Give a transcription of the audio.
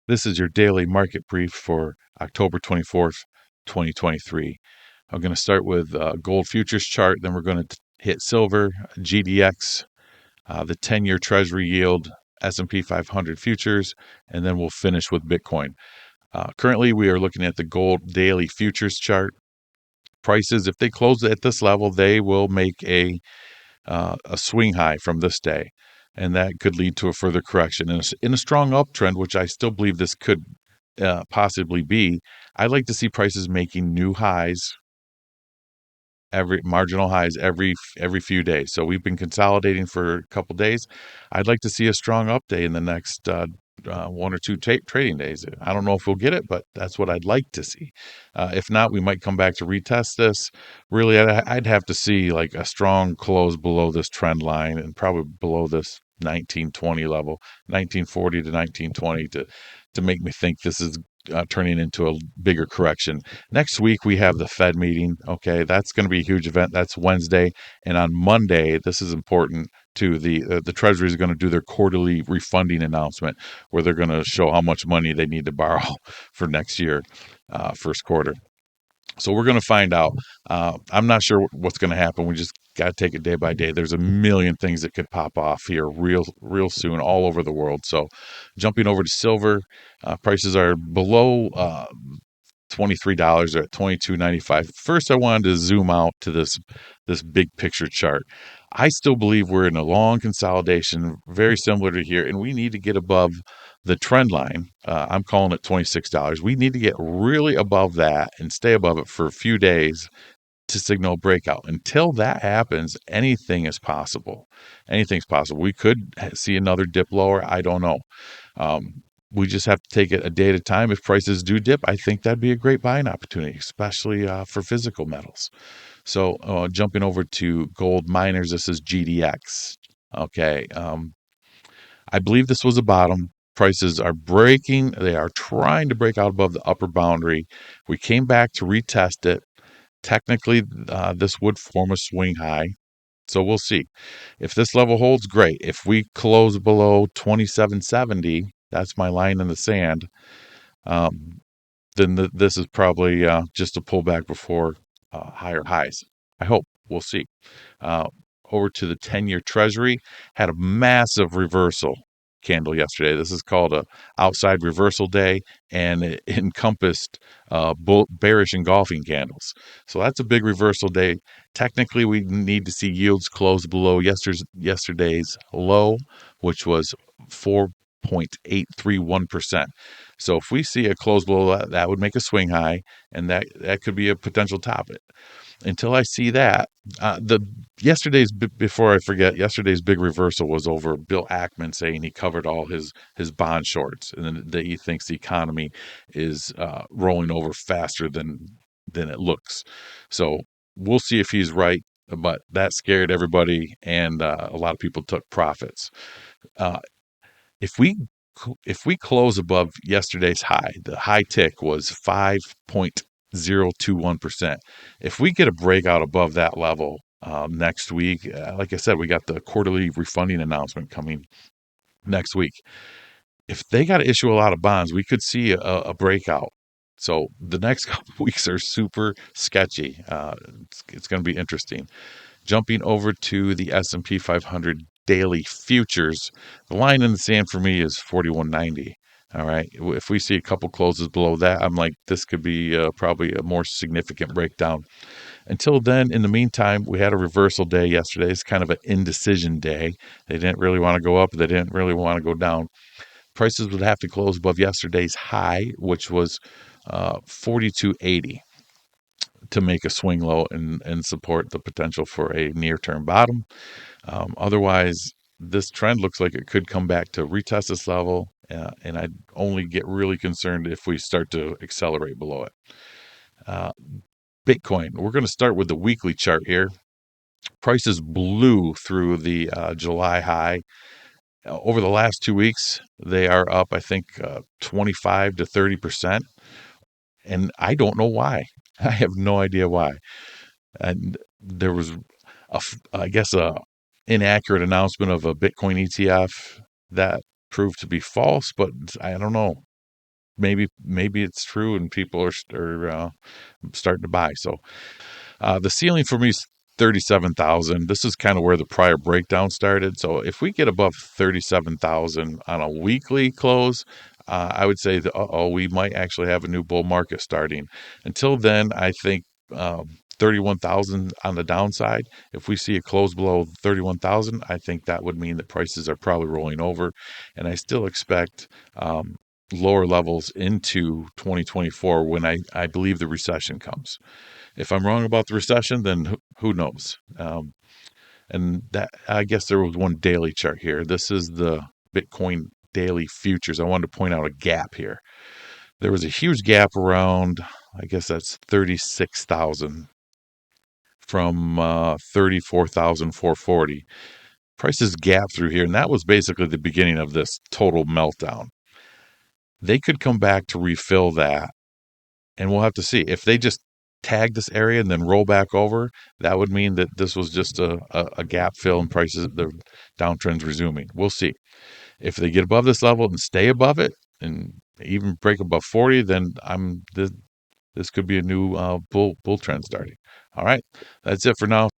This is your daily market brief for October 24th, 2023. I'm going to start with gold futures chart, then we're going to hit silver, GDX, the 10-year Treasury yield, S&P 500 futures, and then we'll finish with Bitcoin. Currently, we are looking at the gold daily futures chart. Prices, if they close at this level, they will make a swing high from this day, and that could lead to a further correction. In a strong uptrend, which I still believe this could possibly be, I'd like to see prices making new highs, every marginal highs every few days. So we've been consolidating for a couple days. I'd like to see a strong up day in the next one or two trading days. I don't know if we'll get it, but that's what I'd like to see. If not, we might come back to retest this. Really, I'd have to see like a strong close below this trend line and probably below this 1920 level, 1940 to 1920 to make me think this is turning into a bigger correction. Next week, we have the Fed meeting. Okay, that's going to be a huge event. That's Wednesday. And on Monday, this is important too. The Treasury is going to do their quarterly refunding announcement where they're going to show how much money they need to borrow for next year, first quarter. So we're going to find out. I'm not sure what's going to happen. We just got to take it day by day. There's a million things that could pop off here real soon all over the world. So jumping over to silver, prices are below $23 at $22.95. First, I wanted to zoom out to this big picture chart. I still believe we're in a long consolidation, very similar to here, and we need to get above the trend line. I'm calling it $26. We need to get really above that and stay above it for a few days to signal breakout. Until that happens, anything is possible. Anything's possible. We could see another dip lower. I don't know. We just have to take it a day at a time. If prices do dip, I think that'd be a great buying opportunity, especially for physical metals. So jumping over to gold miners, this is GDX. Okay. I believe this was a bottom. Prices are breaking. They are trying to break out above the upper boundary. We came back to retest it. Technically, this would form a swing high. So we'll see. If this level holds, great. If we close below 2770, that's my line in the sand, then this is probably just a pullback before higher highs. I hope. We'll see. Uh, Over to the 10-year Treasury, had a massive reversal candle yesterday. This is called a outside reversal day, and it encompassed bearish engulfing candles. So that's a big reversal day. Technically, we need to see yields close below yesterday's low, which was 4.831%. So if we see a close below that, that would make a swing high, and that could be a potential top. Until I see that, before I forget, yesterday's big reversal was over Bill Ackman saying he covered all his bond shorts, and that he thinks the economy is rolling over faster than it looks. So we'll see if he's right, but that scared everybody, and a lot of people took profits. Uh, if we if we close above yesterday's high, the high tick was 5.021%. If we get a breakout above that level next week, like I said, we got the quarterly refunding announcement coming next week. If they got to issue a lot of bonds, we could see a breakout. So the next couple of weeks are super sketchy. It's going to be interesting. Jumping over to the S&P 500 daily futures, the line in the sand for me is 4190. All right. If we see a couple closes below that, I'm like, this could be probably a more significant breakdown. Until then, in the meantime, we had a reversal day yesterday. It's kind of an indecision day. They didn't really want to go up. They didn't really want to go down. Prices would have to close above yesterday's high, which was 4280, to make a swing low and support the potential for a near-term bottom. Otherwise, this trend looks like it could come back to retest this level, and I'd only get really concerned if we start to accelerate below it. Bitcoin, we're going to start with the weekly chart here. Prices blew through the July high. Over the last 2 weeks, they are up, I think, 25 to 30%. And I don't know why. I have no idea why. And there was, I guess, a inaccurate announcement of a Bitcoin ETF that proved to be false, but I don't know. maybe it's true and people are starting to buy. So the ceiling for me is 37,000. This is kind of where the prior breakdown started. So if we get above 37,000 on a weekly close, I would say that we might actually have a new bull market starting. Until then, I think 31,000 on the downside. If we see a close below 31,000, I think that would mean that prices are probably rolling over, and I still expect lower levels into 2024 when I believe the recession comes. If I'm wrong about the recession, then who knows? And that, I guess there was one daily chart here. This is the Bitcoin daily futures. I wanted to point out a gap here. There was a huge gap around, I guess that's 36,000 from 34,440. Prices gap through here, and that was basically the beginning of this total meltdown. They could come back to refill that, and we'll have to see. If they just tag this area and then roll back over, that would mean that this was just a gap fill and prices, the downtrend's resuming. We'll see. If they get above this level and stay above it and even break above 40, then this could be a new bull trend starting. All right, that's it for now.